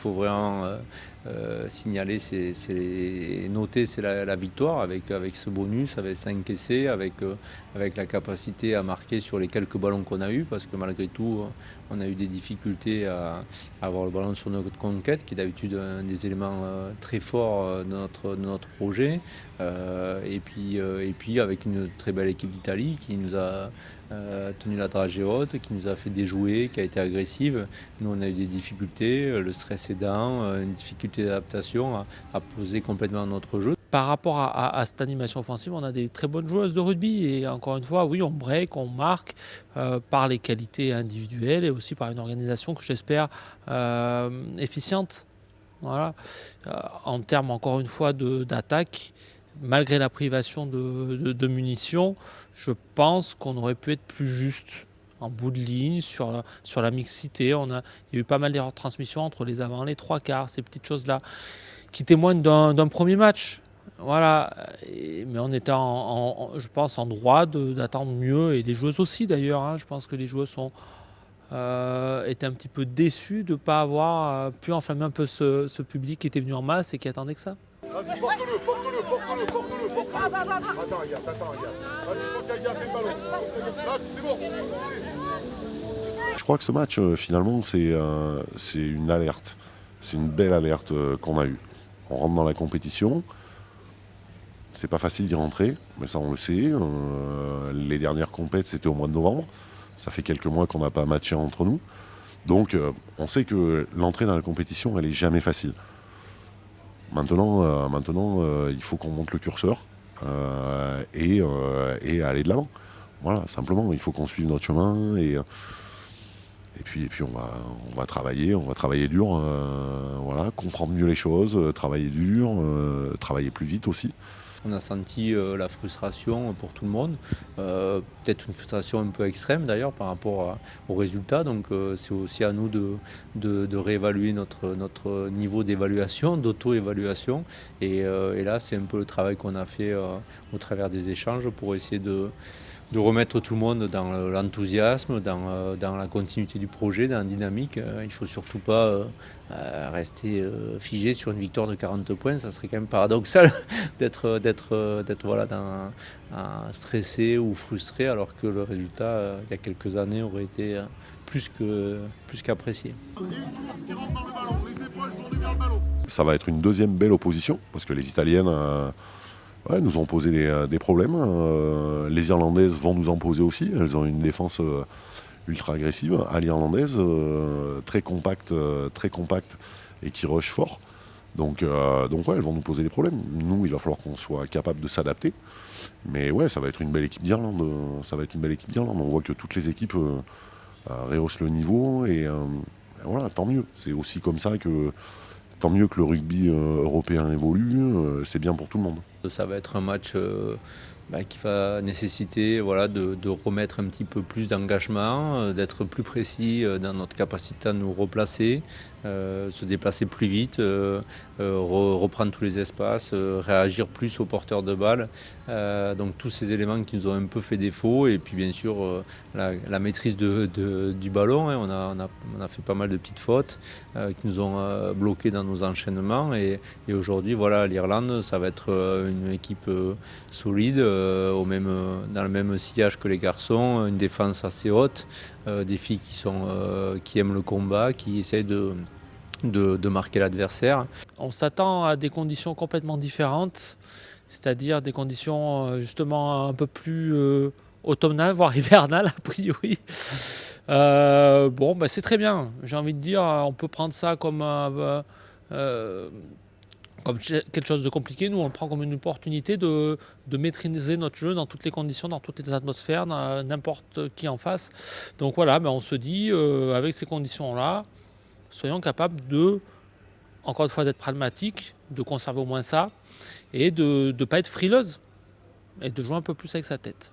faut vraiment signaler, noter, c'est la victoire avec ce bonus, avec 5 essais, avec la capacité à marquer sur les quelques ballons qu'on a eus, parce que malgré tout, on a eu des difficultés à avoir le ballon sur notre conquête, qui est d'habitude un des éléments très forts de notre projet. Et puis avec une très belle équipe d'Italie qui nous a tenu la dragée haute, qui nous a fait déjouer, qui a été agressive. Nous, on a eu des difficultés, le stress aidant, une difficulté d'adaptation à poser complètement notre jeu. Par rapport à cette animation offensive, on a des très bonnes joueuses de rugby et encore une fois, oui, on break, on marque par les qualités individuelles et aussi par une organisation que j'espère efficiente. Voilà. En termes, encore une fois, d'attaque, malgré la privation de munitions, je pense qu'on aurait pu être plus juste en bout de ligne sur la mixité. Il y a eu pas mal d'erreurs de transmission entre les avants, les trois quarts, ces petites choses-là qui témoignent d'un premier match. Voilà, mais on était je pense en droit d'attendre mieux, et les joueuses aussi d'ailleurs. Hein. Je pense que les joueuses étaient un petit peu déçus de ne pas avoir pu enflammer un peu ce public qui était venu en masse et qui attendait que ça. Vas-y, porte-le. Attends, regarde. Vas-y, faut qu'il y ait le ballon. Là, c'est bon. Je crois que ce match, finalement, c'est une alerte. C'est une belle alerte qu'on a eue. On rentre dans la compétition. C'est pas facile d'y rentrer, mais ça on le sait. Les dernières compètes, c'était au mois de novembre. Ça fait quelques mois qu'on n'a pas matché entre nous. Donc on sait que l'entrée dans la compétition, elle est jamais facile. Maintenant, il faut qu'on monte le curseur et aller de l'avant. Voilà, simplement, il faut qu'on suive notre chemin et puis on va travailler dur, voilà, comprendre mieux les choses, travailler dur, travailler plus vite aussi. On a senti la frustration pour tout le monde, peut-être une frustration un peu extrême d'ailleurs par rapport aux résultats. Donc c'est aussi à nous de réévaluer notre niveau d'évaluation, d'auto-évaluation. Et là, c'est un peu le travail qu'on a fait au travers des échanges pour essayer de remettre tout le monde dans l'enthousiasme, dans la continuité du projet, dans la dynamique. Il ne faut surtout pas rester figé sur une victoire de 40 points. Ça serait quand même paradoxal d'être voilà, stressé ou frustré, alors que le résultat, il y a quelques années, aurait été plus qu'apprécié. Ça va être une deuxième belle opposition, parce que les Italiennes nous ont posé des problèmes. Les Irlandaises vont nous en poser aussi. Elles ont une défense ultra agressive, à l'irlandaise, très compacte et qui rush fort. Donc elles vont nous poser des problèmes. Nous, il va falloir qu'on soit capable de s'adapter. Mais ouais, ça va être une belle équipe d'Irlande. On voit que toutes les équipes rehaussent le niveau et voilà, tant mieux. C'est aussi comme ça que tant mieux que le rugby européen évolue. C'est bien pour tout le monde. Ça va être un match qui va nécessiter de remettre un petit peu plus d'engagement, d'être plus précis dans notre capacité à nous replacer, se déplacer plus vite, reprendre tous les espaces, réagir plus aux porteurs de balles. Donc tous ces éléments qui nous ont un peu fait défaut. Et puis bien sûr la maîtrise du ballon. Hein. On a fait pas mal de petites fautes qui nous ont bloqués dans nos enchaînements. Et aujourd'hui, voilà, l'Irlande, ça va être une équipe solide, dans le même sillage que les garçons, une défense assez haute, des filles qui aiment le combat, qui essayent de marquer l'adversaire. On s'attend à des conditions complètement différentes, c'est-à-dire des conditions justement un peu plus automnales, voire hivernales a priori. C'est très bien, j'ai envie de dire, on peut prendre ça comme quelque chose de compliqué. Nous, on le prend comme une opportunité de maîtriser notre jeu dans toutes les conditions, dans toutes les atmosphères, n'importe qui en face. Donc voilà, on se dit, avec ces conditions-là, soyons capables encore une fois, d'être pragmatiques, de conserver au moins ça, et de ne pas être frileuse, et de jouer un peu plus avec sa tête.